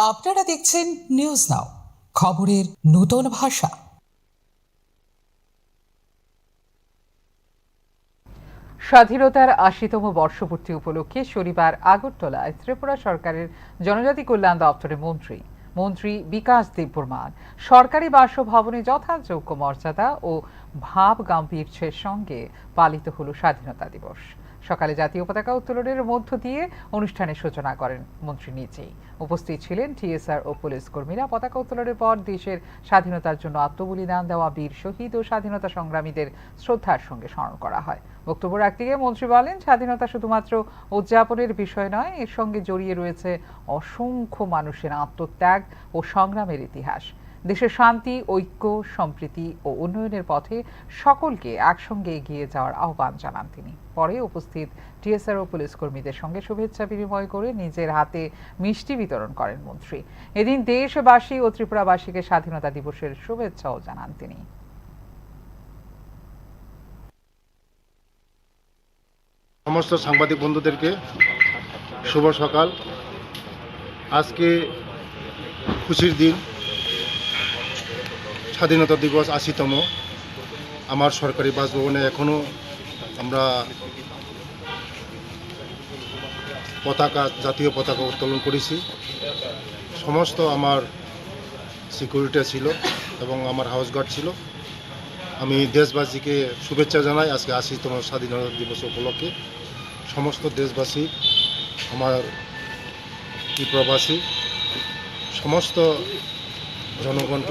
আপনারা দেখছেন news now, খবরের নতুন ভাষা। স্বাধীনতার ৮০তম বর্ষপূর্তি উপলক্ষে শনিবার আগরতলায় ত্রিপুরা সরকারের জনজাতি কল্যাণ দপ্তরের মন্ত্রী বিকাশ দেববর্মান সরকারি বাসভবনে যথাযোগ্য মর্যাদা ও ভাব গাম্ভীর্যের সঙ্গে পালিত হল স্বাধীনতা দিবস। সকালে জাতীয় পতাকা উত্তোলনের মধ্য দিয়ে অনুষ্ঠানের সূচনা করেন মন্ত্রী নিজেই। উপস্থিত ছিলেন টিএসআর ও পুলিশ কর্মীরা। পতাকা উত্তোলনের পর দেশের স্বাধীনতার জন্য আত্মবলিদান দেওয়া বীর শহীদ ও স্বাধীনতা সংগ্রামীদের শ্রদ্ধার সঙ্গে স্মরণ করা হয়। বক্তব্য রাখতে গিয়ে মন্ত্রী বলেন, স্বাধীনতা শুধুমাত্র উদযাপনের বিষয় নয়, এর সঙ্গে জড়িয়ে রয়েছে অসংখ্য মানুষের আত্মত্যাগ ও সংগ্রামের ইতিহাস। দেশের শান্তি, ঐক্য, সম্প্রীতি ও উন্নয়নের পথে সকলকে একসঙ্গে এগিয়ে যাওয়ার আহ্বান জানান তিনি। পরে উপস্থিত টিএসআর ও পুলিশ কর্মীদের সঙ্গে শুভেচ্ছা বিনিময় করে নিজের হাতে মিষ্টি বিতরণ করেন মন্ত্রী। এদিন দেশবাসী ও ত্রিপুরাবাসীকে স্বাধীনতা দিবসের শুভেচ্ছাও জানান তিনি। সমস্ত সাংবাদিক বন্ধুদেরকে শুভ সকাল। আজকে খুশির দিন, স্বাধীনতা দিবস ৮০তম। আমার সরকারি বাসভবনে এখনও আমরা জাতীয় পতাকা উত্তোলন করেছি। সমস্ত আমার সিকিউরিটি ছিল এবং আমার হাউস গার্ড ছিল। আমি দেশবাসীকে শুভেচ্ছা জানাই আজকে ৮০তম স্বাধীনতা দিবস উপলক্ষে। সমস্ত দেশবাসী, আমার প্রবাসী সমস্ত জনগণকে